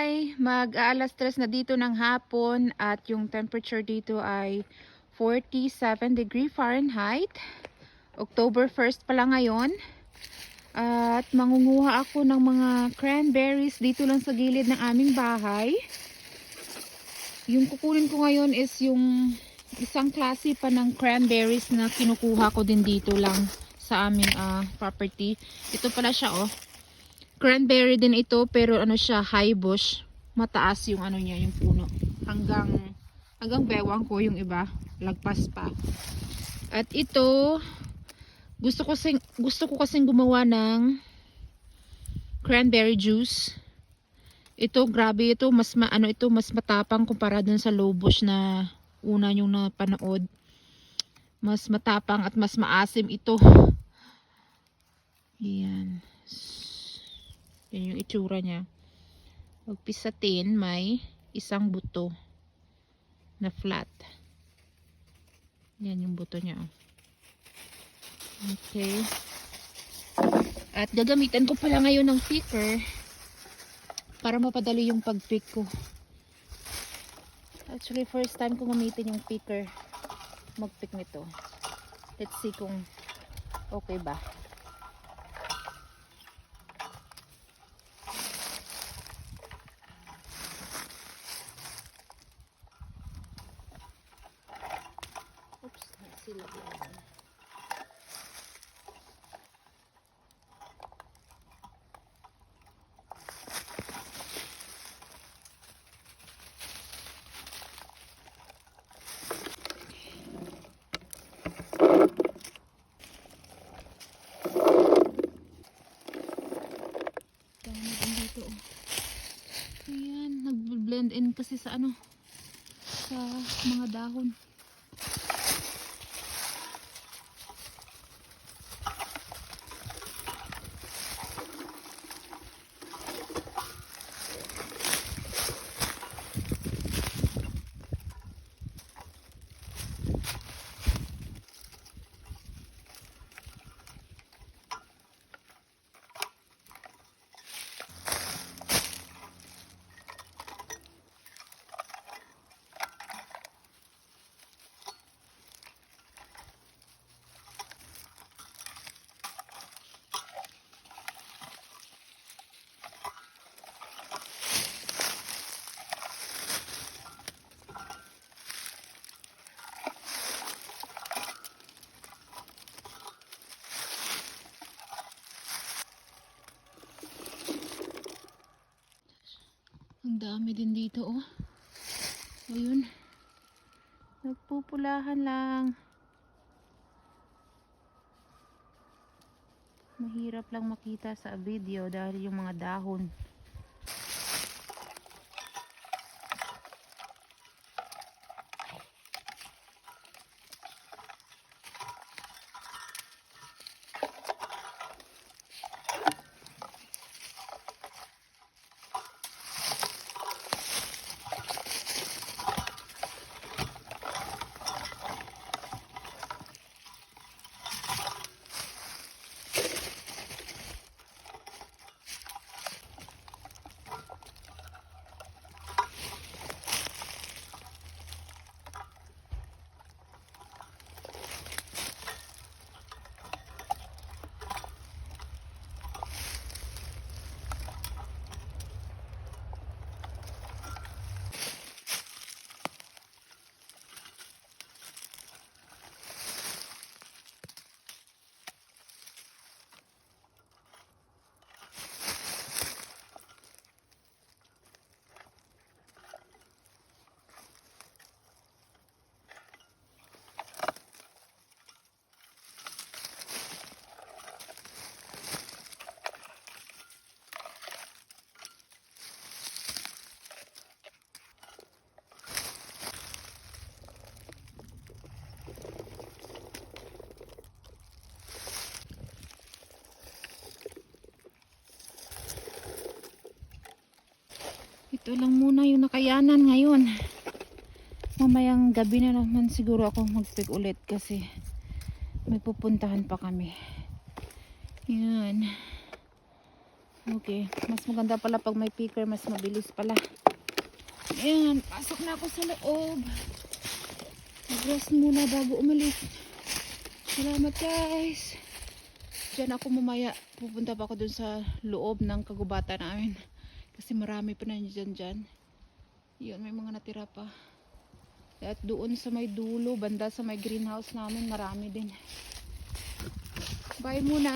Hi! Mag-aalas 3 na dito ng hapon at yung temperature dito ay 47 degree Fahrenheit. October 1st pa lang ngayon. At mangunguha ako ng mga cranberries dito lang sa gilid ng aming bahay. Yung kukunin ko ngayon is yung isang klase pa ng cranberries na kinukuha ko din dito lang sa aming property. Ito pala siya oh. Cranberry din ito pero ano siya, high bush. Mataas yung ano niya, yung puno. Hanggang bewang ko yung iba, lagpas pa. At ito, gusto ko kasing gumawa ng cranberry juice. Ito grabe ito, mas matapang kumpara dun sa low bush na una yung napanood. Mas matapang at mas maasim ito. Yan. Yan yung itsura niya. Pagpis sa tin, may isang buto na flat. Yan yung buto niya. Okay. At gagamitan ko pala ngayon ng picker para mapadali yung pag-pick ko. Actually, first time ko gamitin yung picker mag-pick nito. Let's see kung okay ba. Oops, sila yan. Dito. Ayan, nag-blend in kasi sa ano, sa mga dahon. Ang dami din dito oh. Ayun. Nagpupulahan lang. Mahirap lang makita sa video dahil yung mga dahon. Ito lang muna yung nakayanan ngayon. Mamayang gabi na naman siguro ako mag-pick ulit kasi may pupuntahan pa kami. Yan. Okay, mas maganda pala pag may picker, mas mabilis pala. Ayan, pasok na ako sa loob. Mag-rest muna bago umalis. Salamat guys. Diyan ako mamaya. Pupunta pa ako dun sa loob ng kagubatan namin. Kasi marami pa na dyan. Yun, may mga natira pa. At doon sa may dulo, banda sa may greenhouse namin, marami din. Bye muna.